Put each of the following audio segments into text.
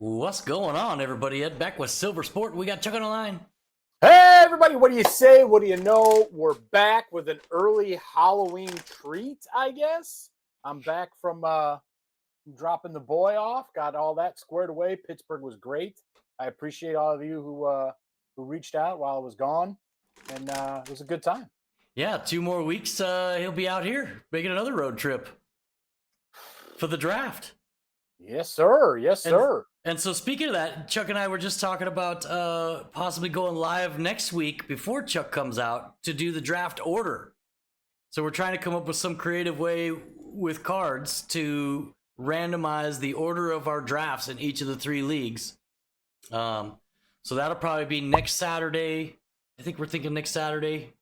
What's going on, everybody? Ed back with Silver Sport. We got Chuck on the line. Hey, everybody, what do you say? What do you know? We're back with an early Halloween treat, I guess. I'm back from dropping the boy off, got all that squared away. Pittsburgh was great. I appreciate all of you who reached out while I was gone, and it was a good time. Yeah, 2 more weeks. He'll be out here making another road trip for the draft. Yes, sir. Yes, sir. And so, speaking of that, Chuck and I were just talking about possibly going live next week before Chuck comes out to do the draft order. So we're trying to come up with some creative way with cards to randomize the order of our drafts in each of the 3 leagues. So that'll probably be next Saturday. I think we're thinking next Saturday,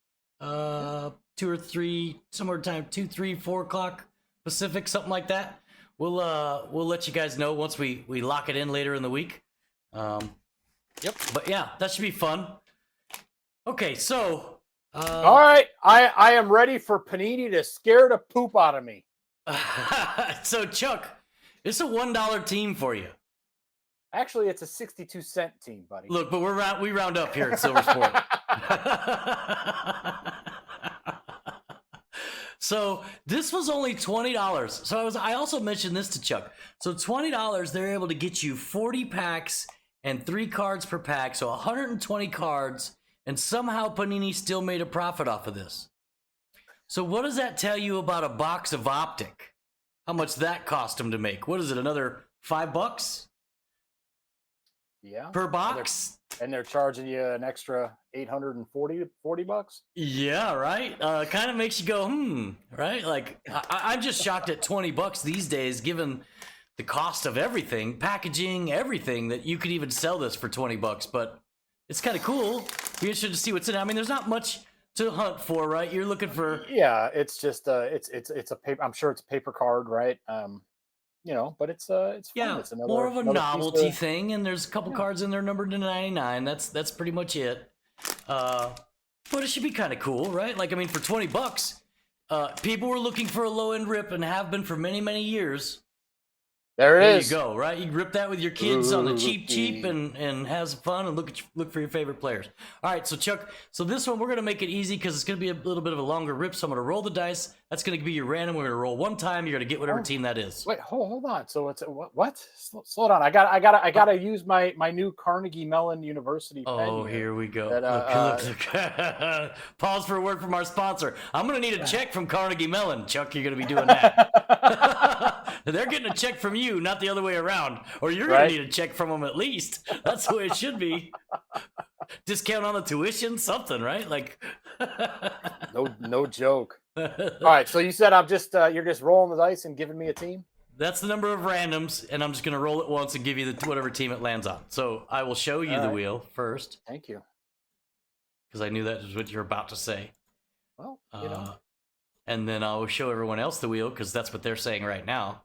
2 or 3, somewhere time 2, 3, 4 o'clock Pacific, something like that. We'll let you guys know once we lock it in later in the week. Yep. But yeah, that should be fun. Okay, so all right, I am ready for Panini to scare the poop out of me. So Chuck, it's a $1 team for you. Actually, it's a 62-cent team, buddy. Look, but we round up here at Silver Sport. So this was only $20. So I also mentioned this to Chuck. So $20, they're able to get you 40 packs and 3 cards per pack. So 120 cards, and somehow Panini still made a profit off of this. So what does that tell you about a box of Optic? How much that cost them to make? What is it? Another $5? Yeah. Per box? And they're charging you an extra $840 Yeah, right. Kind of makes you go, right? Like I'm just shocked at $20 these days, given the cost of everything, packaging, everything, that you could even sell this for $20. But it's kind of cool. Be interested to see what's in it. I mean, there's not much to hunt for, right? You're looking for. Yeah, it's just it's a paper. I'm sure it's a paper card, right? But it's fun. Yeah, It's another, more of a another novelty thing, and there's a couple cards in there numbered to 99. That's pretty much it. But it should be kind of cool, right? Like, I mean, for $20, people were looking for a low-end rip and have been for many, many years. There you go, right? You rip that with your kids on the cheap and have some fun and look for your favorite players. All right, so Chuck, so this one we're going to make it easy because it's going to be a little bit of a longer rip, so I'm going to roll the dice. That's going to be your random. We're going to roll one time. You're going to get whatever team that is. Wait, hold on. So it's what? Slow down. I gotta use my new Carnegie Mellon University pen. Oh, here we go. Look. Pause for a word from our sponsor. I'm going to need a check from Carnegie Mellon. Chuck, you're going to be doing that. They're getting a check from you, not the other way around. Or you're going to need a check from them at least. That's the way it should be. Discount on the tuition, something, right? Like, no joke. All right, so you said you're just rolling the dice and giving me a team? That's the number of randoms, and I'm just going to roll it once and give you whatever team it lands on. So I will show you the wheel first. Thank you. Because I knew that was what you're about to say. Well, and then I'll show everyone else the wheel because that's what they're saying right now.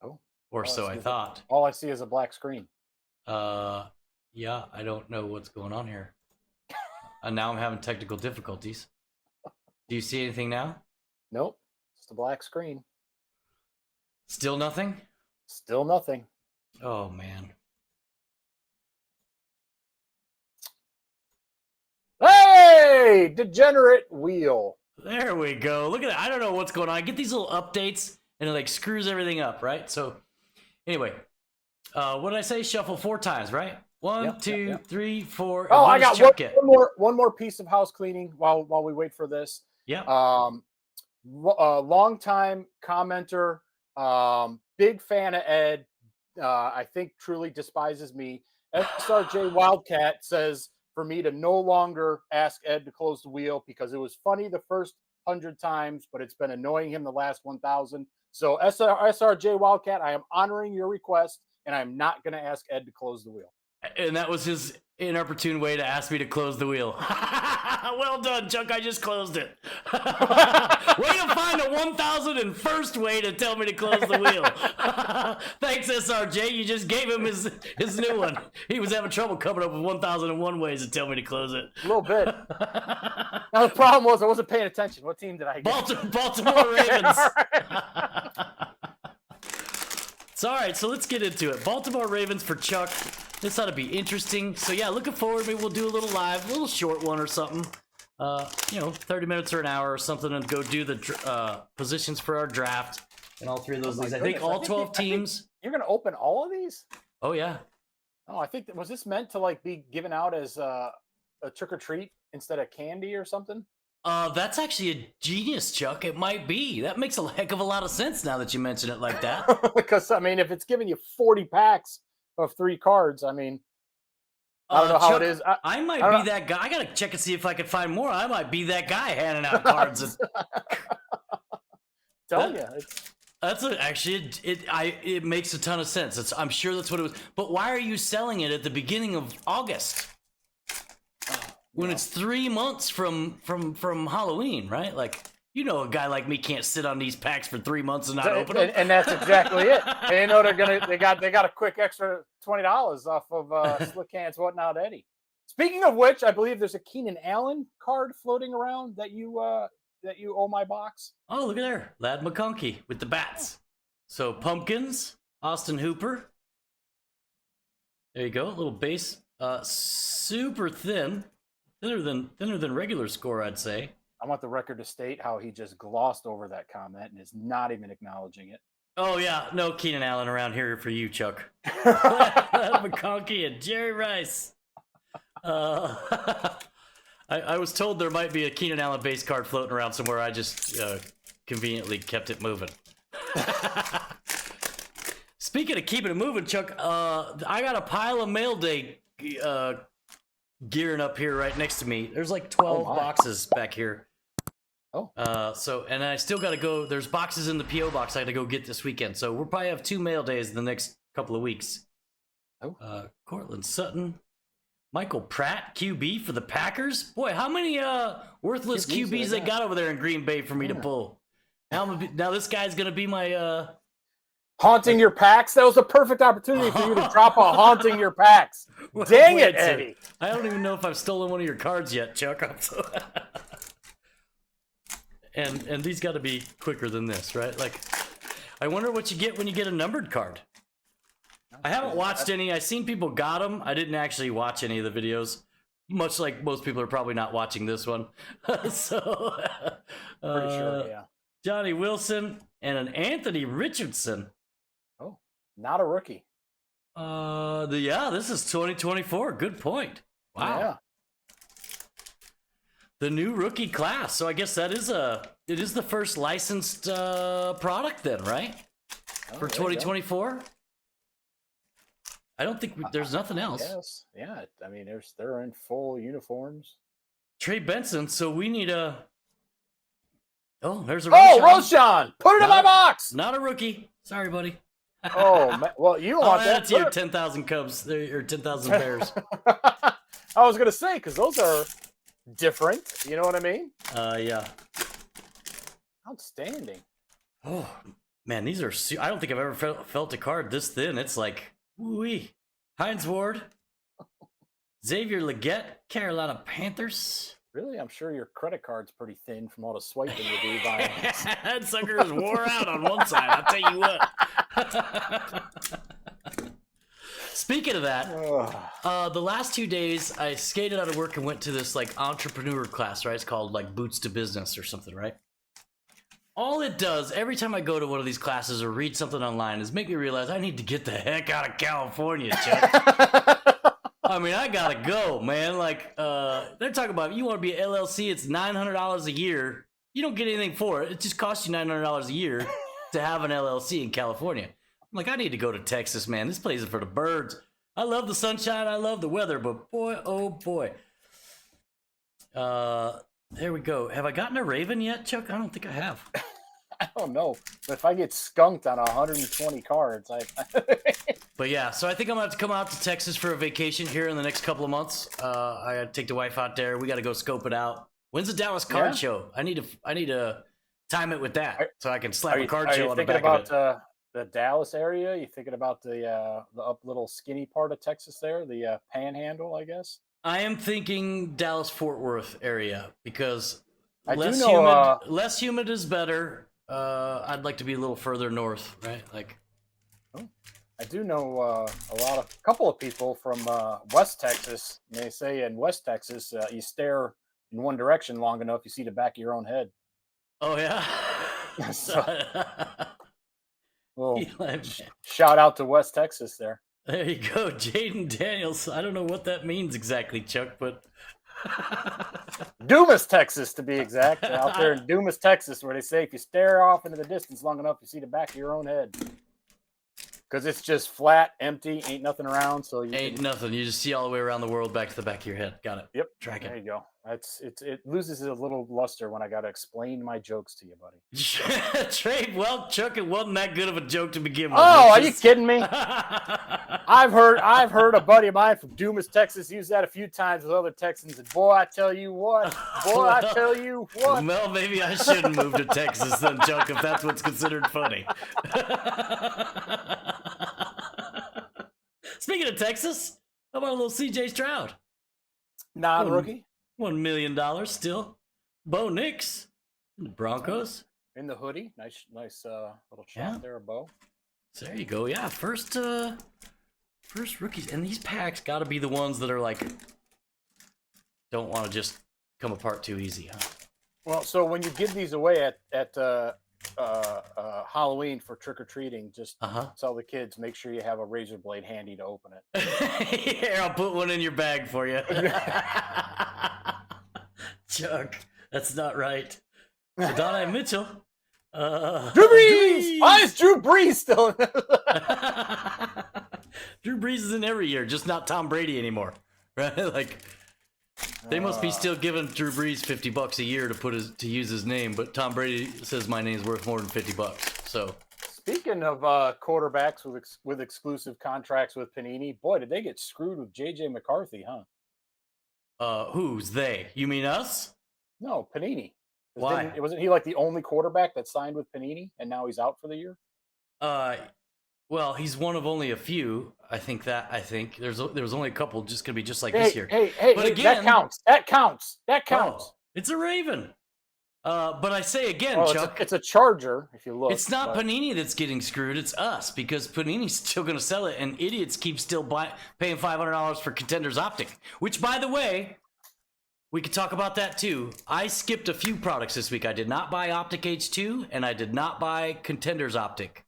Oh. Or so I thought. All I see is a black screen. Yeah, I don't know what's going on here. And now I'm having technical difficulties. Do you see anything now? Nope. Just a black screen. Still nothing? Still nothing. Oh, man. Hey! Degenerate wheel. There we go. Look at that. I don't know what's going on. I get these little updates, and it, like, screws everything up, right? So, anyway. What did I say? Shuffle 4 times, right? 1, 2, 3, 4. Oh, I got one more piece of house cleaning while we wait for this. Yeah. Long time commenter, big fan of Ed. I think truly despises me. SRJ Wildcat says for me to no longer ask Ed to close the wheel because it was funny the first 100 times, but it's been annoying him the last 1,000. So SRJ Wildcat, I am honoring your request, and I'm not going to ask Ed to close the wheel. And that was his inopportune way to ask me to close the wheel. Well done, Chuck. I just closed it. Way to find a 1,001st way to tell me to close the wheel. Thanks, SRJ. You just gave him his new one. He was having trouble coming up with 1,001 ways to tell me to close it. A little bit. Now, the problem was I wasn't paying attention. What team did I get? Baltimore Ravens. So, all right, so let's get into it. Baltimore Ravens for Chuck. This ought to be interesting. So, yeah, looking forward. Maybe we'll do a little live, a little short one or something. 30 minutes or an hour or something, and go do the positions for our draft and all three of those leagues. I think all 12 teams. You're going to open all of these? Oh, yeah. Oh, I think was this meant to like be given out as a trick or treat instead of candy or something? That's actually a genius, Chuck. It might be. That makes a heck of a lot of sense now that you mention it like that. Because, I mean, if it's giving you 40 packs of 3 cards, I mean, I don't know how Chuck, it is. I might be that guy. I got to check and see if I can find more. I might be that guy handing out cards. Telling you. It makes a ton of sense. I'm sure that's what it was. But why are you selling it at the beginning of August? When it's 3 months from Halloween, right? Like, you know, a guy like me can't sit on these packs for 3 months and not open them. And that's exactly it. And you know they got a quick extra $20 off of Slick Hands Whatnot Eddie. Speaking of which, I believe there's a Keenan Allen card floating around that you owe my box. Oh, look at there, Lad McConkey with the bats. So Pumpkins, Austin Hooper. There you go, a little base, super thin. Thinner than regular score, I'd say. I want the record to state how he just glossed over that comment and is not even acknowledging it. Oh, yeah. No Keenan Allen around here for you, Chuck. McConkey and Jerry Rice. I was told there might be a Keenan Allen base card floating around somewhere. I just conveniently kept it moving. Speaking of keeping it moving, Chuck, I got a pile of mail day gearing up here right next to me. There's like 12 boxes back here. Oh. And I still got to go. There's boxes in the P.O. box I got to go get this weekend. So we'll probably have 2 mail days in the next couple of weeks. Oh. Cortland Sutton. Michael Pratt, QB for the Packers. Boy, how many worthless QBs they got over there in Green Bay for me to pull? Now this guy's going to be my... Haunting your packs? That was a perfect opportunity for you to drop a haunting your packs. Dang it, Eddie. I don't even know if I've stolen one of your cards yet, Chuck. And these got to be quicker than this, right? Like, I wonder what you get when you get a numbered card. I haven't watched any. I've seen people got them. I didn't actually watch any of the videos. Much like most people are probably not watching this one. So, pretty sure, yeah. Johnny Wilson and an Anthony Richardson. Oh, not a rookie. This is 2024. Good point. Wow. Yeah. The new rookie class. So I guess it is the first licensed product then, right? For 2024. I don't think there's nothing else. Yes. Yeah. I mean, they're in full uniforms. Trey Benson. So we need a. Oh, there's a. Oh, Roshan! Put it in my box. Not a rookie. Sorry, buddy. Oh, well, you don't want that. That's your 10,000 Cubs or 10,000 Bears. I was gonna say because those are different. You know what I mean? Yeah. Outstanding. Oh man, these are. I don't think I've ever felt a card this thin. It's like, wee. Hines Ward, Xavier Legette, Carolina Panthers. Really? I'm sure your credit card's pretty thin from all the swiping you do. That sucker is wore out on one side, I'll tell you what. Speaking of that, the last 2 days, I skated out of work and went to this like entrepreneur class, right? It's called like Boots to Business or something, right? All it does, every time I go to one of these classes or read something online, is make me realize I need to get the heck out of California, Chuck. I mean, I gotta go, man. Like, they're talking about you want to be an LLC, it's $900 a year. You don't get anything for it. It just costs you $900 a year to have an LLC in California. I'm like, I need to go to Texas, man. This place is for the birds. I love the sunshine. I love the weather, but boy, oh boy. There we go. Have I gotten a Raven yet, Chuck? I don't think I have. I don't know, but if I get skunked on 120 cards, But yeah, so I think I'm gonna have to come out to Texas for a vacation here in the next couple of months. I gotta take the wife out there. We gotta go scope it out. When's the Dallas card show? I need to time it with that so I can slap a card show on the back of it. The Dallas area? You thinking about the up little skinny part of Texas there, the Panhandle, I guess? I am thinking Dallas-Fort Worth area because less humid is better. I'd like to be a little further north, right? Like I do know a couple of people from West Texas. And they say in West Texas, you stare in one direction long enough, you see the back of your own head. Oh yeah. So, well, Eli, shout out to West Texas there. there you go, Jaden Daniels. I don't know what that means exactly, Chuck, but Dumas, Texas, to be exact. Out there in Dumas, Texas, where they say if you stare off into the distance long enough, you see the back of your own head. Because it's just flat, empty, ain't nothing around. So you ain't nothing. You just see all the way around the world back to the back of your head. Got it. Yep. Track There it. you go. It loses a little luster when I got to explain my jokes to you, buddy. Trey, well, Chuck, it wasn't that good of a joke to begin with. Oh, are you kidding me? I've heard a buddy of mine from Dumas, Texas, use that a few times with other Texans, and boy, I tell you what. Well, maybe I shouldn't move to Texas then, Chuck, if that's what's considered funny. Speaking of Texas, how about a little CJ Stroud? Non-rookie. $1 million still. Bo Nix in the Broncos. In the hoodie. Nice little shot there, Bo. So there you go. Yeah, first rookies. And these packs got to be the ones that are like, don't want to just come apart too easy, huh? Well, so when you give these away at Halloween for trick-or-treating, just tell the kids, make sure you have a razor blade handy to open it. Here, I'll put one in your bag for you. Chuck, that's not right. So Donna Mitchell. Drew Brees! Why is Drew Brees still in Drew Brees is in every year, just not Tom Brady anymore. Right? Like, they must be still giving Drew Brees $50 a year to use his name, but Tom Brady says my name's worth more than $50. So, speaking of quarterbacks with exclusive contracts with Panini, boy, did they get screwed with JJ McCarthy, huh? Who's they? You mean us? No, Panini. Why? Wasn't he like the only quarterback that signed with Panini, and now he's out for the year? Well, he's one of only a few. I think there was only a couple just gonna be just like this year. But again, that counts. Oh, it's a Raven. But I say again, Chuck, it's a Charger. If you look, it's not Panini that's getting screwed. It's us, because Panini's still gonna sell it, and idiots keep still paying $500 for Contenders Optic. Which, by the way, we could talk about that too. I skipped a few products this week. I did not buy Optic H2, and I did not buy Contenders Optic.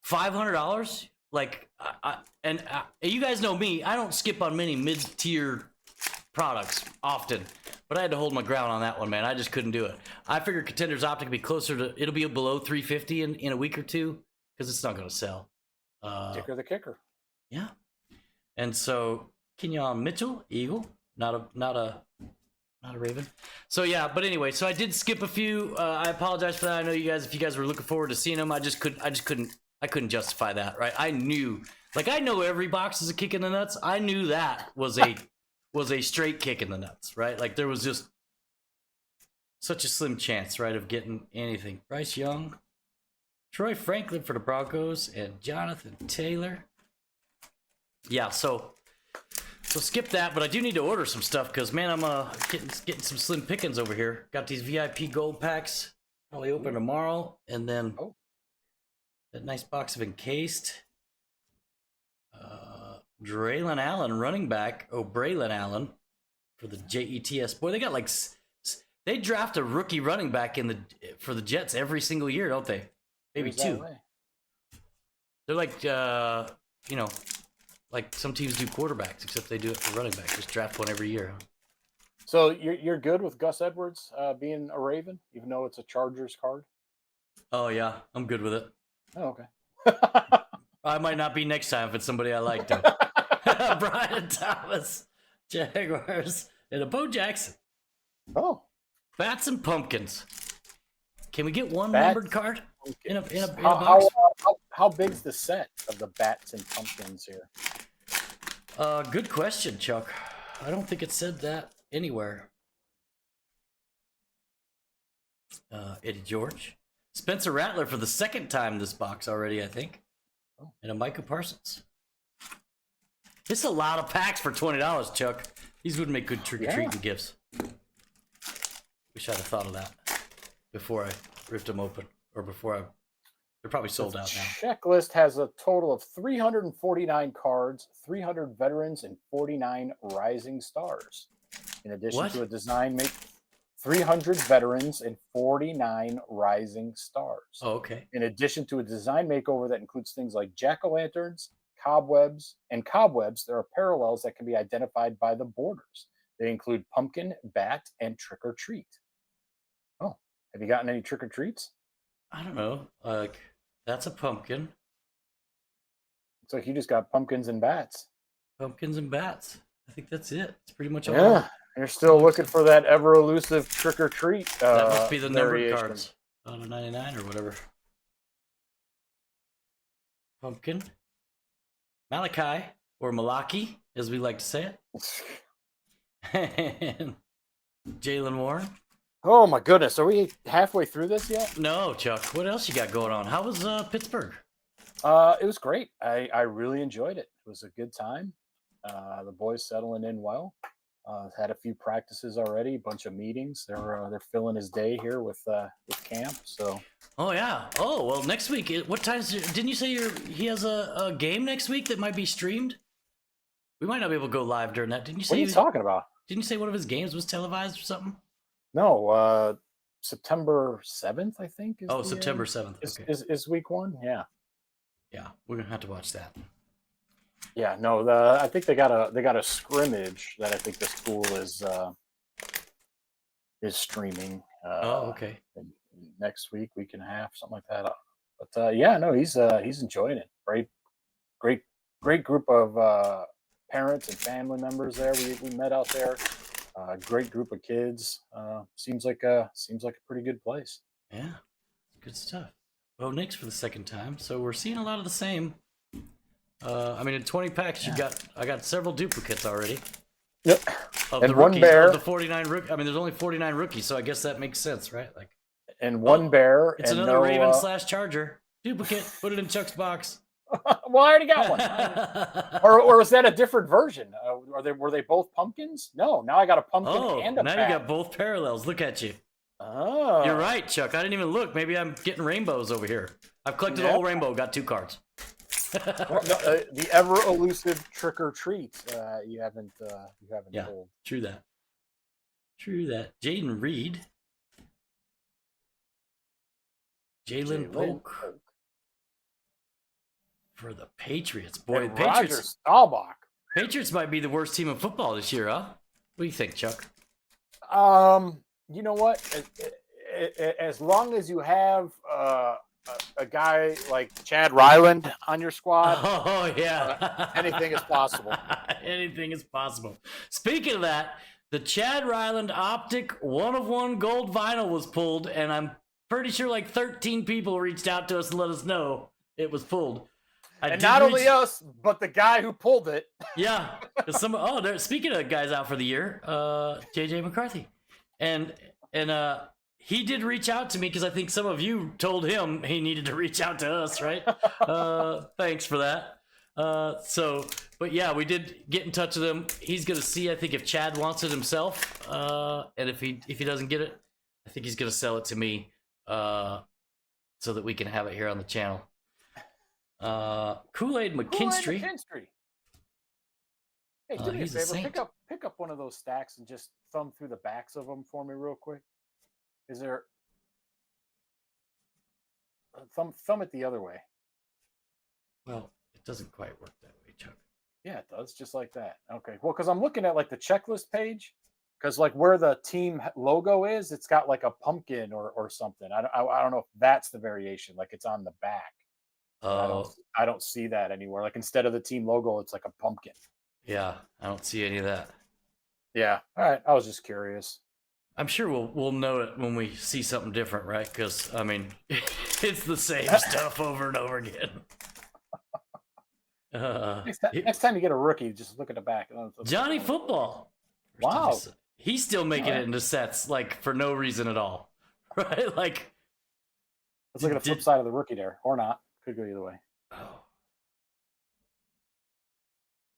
$500? Like, you guys know me. I don't skip on many mid-tier products often, but I had to hold my ground on that one, man. I just couldn't do it. I figured Contenders Optic would be closer to, it'll be below 350 in a week or two, because it's not going to sell. Kicker the kicker. Yeah. And so Kenyon Mitchell, Eagle, not a Raven. So yeah, but anyway, so I did skip a few. I apologize for that. I know you guys, if you guys were looking forward to seeing them, I couldn't justify that, right? I knew, like, I know every box is a kick in the nuts. I knew that was a straight kick in the nuts, right? Like, there was just such a slim chance, right, of getting anything. Bryce Young, Troy Franklin for the Broncos, and Jonathan Taylor. Yeah, so skip that, but I do need to order some stuff, because, man, I'm getting some slim pickings over here. Got these VIP gold packs. Probably open tomorrow, and then that nice box of encased. Braylon Allen, running back. Oh, Braylon Allen for the Jets. Boy, they got like, they draft a rookie running back for the Jets every single year, don't they? Maybe two. They're like, like some teams do quarterbacks, except they do it for running back. Just draft one every year. So you're good with Gus Edwards being a Raven, even though it's a Chargers card? Oh yeah, I'm good with it. Oh, okay. I might not be next time if it's somebody I like, though. Brian Thomas, Jaguars, and a Bo Jackson. Oh. Bats and pumpkins. Can we get one numbered card in a box? How big's the set of the bats and pumpkins here? Good question, Chuck. I don't think it said that anywhere. Eddie George. Spencer Rattler for the second time this box already, I think. And a Micah Parsons. This is a lot of packs for $20, Chuck. These would make good trick-or-treating gifts. Wish I'd have thought of that before I ripped them open. Or before I They're probably sold out now. Checklist has a total of 349 cards, 300 veterans, and 49 rising stars. In addition to a design make 300 veterans and 49 rising stars. Oh, okay. In addition to a design makeover that includes things like jack-o'-lanterns, cobwebs, there are parallels that can be identified by the borders. They include pumpkin, bat, and trick or treat. Oh, have you gotten any trick or treats? I don't know. Like, that's a pumpkin. Looks like you just got pumpkins and bats. Pumpkins and bats. I think that's it. It's pretty much all. Yeah, you're still looking for that ever elusive trick or treat. That must be the numbered cards out of 99 or whatever. Pumpkin, Malachi, or Malaki, as we like to say it. And Jalen Warren. Oh my goodness, are we halfway through this yet? No, Chuck. What else you got going on? How was Pittsburgh? It was great. I really enjoyed it. It was a good time. The boys settling in well. Had a few practices already, a bunch of meetings. They're filling his day here with camp. So. Oh yeah. Oh well, next week. What times? Didn't you say he has a game next week that might be streamed? We might not be able to go live during that. Didn't you say? What are you talking about? Didn't you say one of his games was televised or something? No. September 7th, I think. September 7th. Okay. Is week 1? Yeah. Yeah, we're gonna have to watch that. Yeah, no, I think they got a scrimmage that I think the school is streaming. Okay. Next week and a half, something like that. But yeah, no, he's enjoying it. Great group of parents and family members there. We met out there. Great group of kids. Seems like a pretty good place. Yeah, good stuff. Well, Nick's for the second time, so we're seeing a lot of the same. I mean, in 20 packs, I got several duplicates already. Yep. Of and the one rookies, bear. of the 49 rookies. I mean, there's only 49 rookies, so I guess that makes sense, right? Like. And one bear. It's and another Raven / Charger duplicate. Put it in Chuck's box. Well, I already got one. or was that a different version? Were they both pumpkins? No. Now I got a pumpkin and a now pack. You got both parallels. Look at you. Oh. You're right, Chuck. I didn't even look. Maybe I'm getting rainbows over here. I've collected the whole rainbow. Got 2 cards. The ever elusive trick or treat. You haven't told. True that. Jaden Reed. Jalen Polk. For the Patriots. Boy, and Patriots. Roger Staubach. Patriots might be the worst team in football this year, huh? What do you think, Chuck? You know what? As long as you have a guy like Chad Ryland on your squad, anything is possible. Anything is possible. Speaking of that, the Chad Ryland Optic 1/1 gold vinyl was pulled, and I'm pretty sure like 13 people reached out to us and let us know it was pulled. And not only us, but the guy who pulled it. Yeah. Speaking of guys out for the year, JJ McCarthy. And he did reach out to me because I think some of you told him he needed to reach out to us, right? Thanks for that. But yeah, we did get in touch with him. He's gonna see, I think, if Chad wants it himself, and if he doesn't get it, I think he's gonna sell it to me, so that we can have it here on the channel. Kool-Aid McKinstry. Hey, do me a favor. Pick up one of those stacks and just thumb through the backs of them for me real quick. Is there thumb it the other way? Well, it doesn't quite work that way, Chuck. Yeah, it does, just like that. Okay. Well, because I'm looking at like the checklist page, because like where the team logo is, it's got like a pumpkin or something. I don't know if that's the variation. Like it's on the back. I don't see that anywhere. Like instead of the team logo, it's like a pumpkin. Yeah, I don't see any of that. Yeah. All right. I was just curious. I'm sure we'll know it when we see something different, right? Because I mean, it's the same stuff over and over again. Next time you get a rookie, just look at the back. Johnny Football. Wow. He's still making it into sets, like for no reason at all, right? Like, let's look at the flip side of the rookie there, or not. Could go either way. Oh.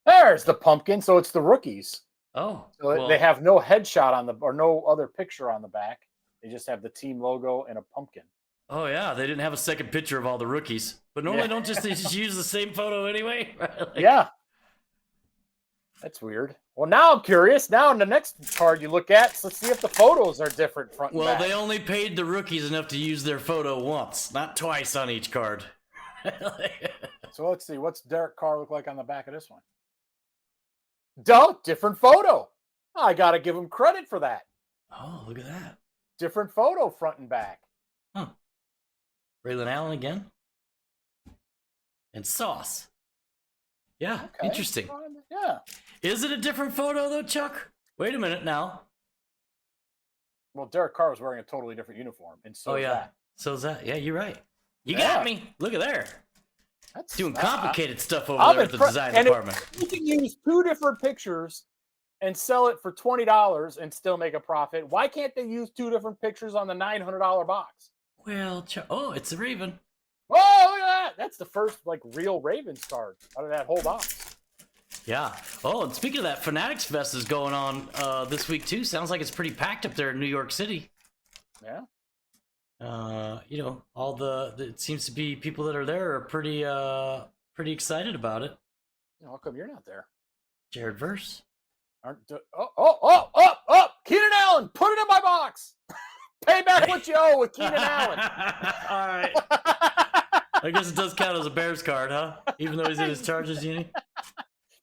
There's the pumpkin. So it's the rookies. Oh. So well, they have no headshot or no other picture on the back. They just have the team logo and a pumpkin. Oh yeah, they didn't have a second picture of all the rookies. But normally don't they just use the same photo anyway? Like, yeah. That's weird. Well, now I'm curious. Now in the next card you look at, so let's see if the photos are different front and well, back. they only paid the rookies enough to use their photo once, not twice on each card. So let's see. What's Derek Carr look like on the back of this one? Duh, different photo. I got to give him credit for that. Oh, look at that. Different photo front and back. Huh. Braylon Allen again. And Sauce. Yeah, Okay. interesting. Yeah. Is it a different photo though, Chuck? Wait a minute now. Well, Derek Carr was wearing a totally different uniform, and so Oh is yeah. that. So is that? Yeah, you're right. You Yeah. got me. Look at there. That's Doing complicated stuff over I'm there at the impressed. design And department. you can use two different pictures and sell it for $20 and still make a profit. Why can't they use two different pictures on the $900 box? Well, oh, it's a Raven. Oh, look at that. That's the first like real Ravens card out of that whole box. Yeah. Oh, and speaking of that, Fanatics Fest is going on this week too. Sounds like it's pretty packed up there in New York City. Yeah. You know, all it seems to be people that are there are pretty excited about it. How come you're not there? Jared Verse. Keenan Allen, put it in my box. Pay back what you owe with Keenan Allen. All right. I guess it does count as a Bears card, huh? Even though he's in his Chargers uni.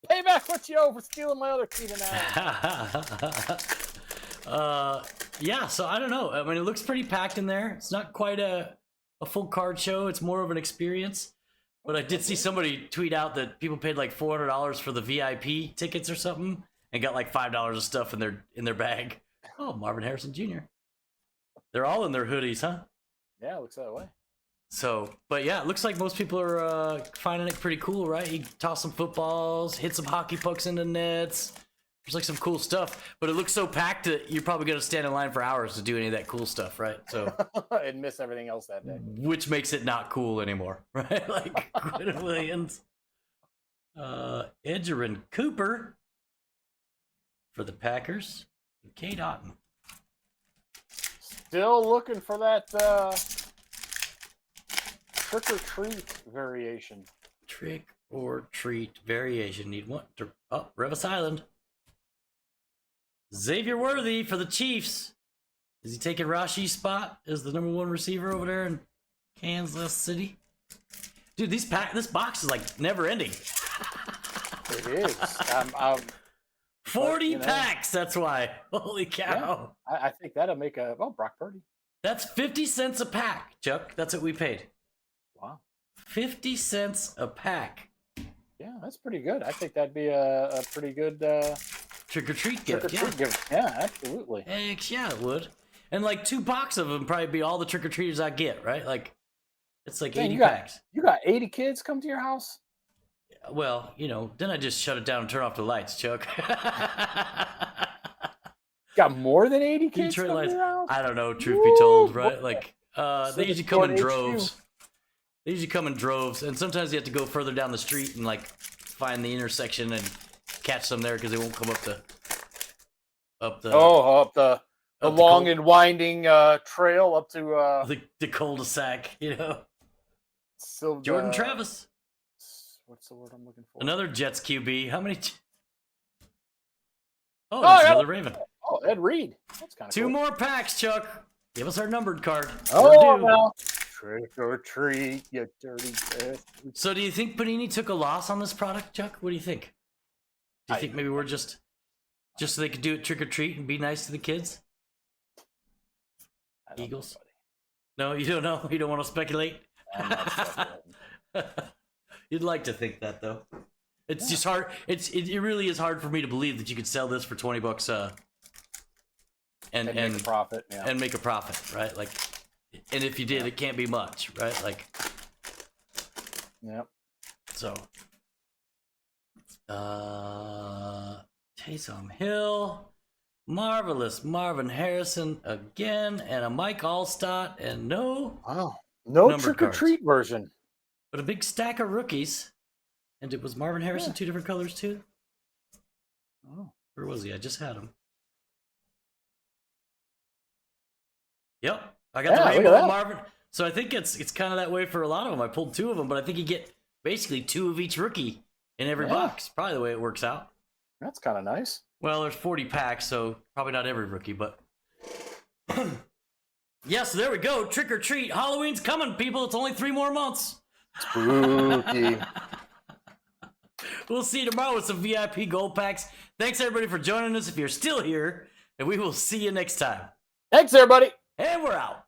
Pay back what you owe for stealing my other Keenan Allen. Yeah, so I don't know. I mean, it looks pretty packed in there. It's not quite a full card show. It's more of an experience. But I did see somebody tweet out that people paid like $400 for the VIP tickets or something and got like $5 of stuff in their bag. Oh, Marvin Harrison Jr. They're all in their hoodies, huh? Yeah, it looks that way. So, but yeah, it looks like most people are finding it pretty cool, right? He tossed some footballs, hit some hockey pucks into nets. There's like some cool stuff, but it looks so packed that you're probably going to stand in line for hours to do any of that cool stuff, right? So, and miss everything else that day. Which makes it not cool anymore, right? Like Quinn Williams, Edgerrin Cooper for the Packers, and Kate Otten. Still looking for that trick or treat variation. Trick or treat variation. Need one. Revis Island. Xavier Worthy for the Chiefs. Is he taking Rashi's spot as the #1 receiver over there in Kansas City? Dude, this box is like never ending. It is. 40 packs, that's why. Holy cow. Yeah, I think that'll make Brock Purdy. That's 50 cents a pack, Chuck. That's what we paid. Wow. 50 cents a pack. Yeah, that's pretty good. I think that'd be a pretty good trick-or-treat gift. Trick-or-treat gift. Yeah, absolutely. Heck yeah, it would. And like 2 boxes of them probably be all the trick-or-treaters I get, right? Like, it's like 80 packs. You got 80 kids come to your house? Well, you know, then I just shut it down and turn off the lights, Chuck. Got more than 80 kids come to your house? I don't know, truth be told, right? Like, they usually come in droves. They usually come in droves, and sometimes you have to go further down the street and like find the intersection and catch them there because they won't come up the long and winding trail up to the cul-de-sac, you know. Jordan Travis. What's the word I'm looking for? Another Jets QB. How many? There's another Raven. Oh, Ed Reed. That's kind of 2 more packs, Chuck. Give us our numbered card. Well. Trick or treat, you dirty bastard. So do you think Panini took a loss on this product, Chuck? What do you think? Do you think maybe we're just so they could do it trick or treat and be nice to the kids? Eagles? No, you don't know? You don't want to speculate? You'd like to think that, though. It's just hard. It really is hard for me to believe that you could sell this for $20 and make a profit. Yeah. And make a profit, right? Like, and if you did, it can't be much, right? Like, yep. So, Taysom Hill, marvelous Marvin Harrison again, and a Mike Allstott, and no trick or treat version, but a big stack of rookies. And it was Marvin Harrison 2 different colors too. Oh, where was he? I just had him. Yep, I got the rainbow Marvin. So I think it's kind of that way for a lot of them. I pulled 2 of them, but I think you get basically 2 of each rookie in every box. Probably the way it works out. That's kind of nice. Well, there's 40 packs, so probably not every rookie, but yeah, so there we go. Trick or treat. Halloween's coming, people. It's only 3 more months. Spooky. We'll see you tomorrow with some VIP gold packs. Thanks, everybody, for joining us if you're still here, and we will see you next time. Thanks, everybody. And we're out.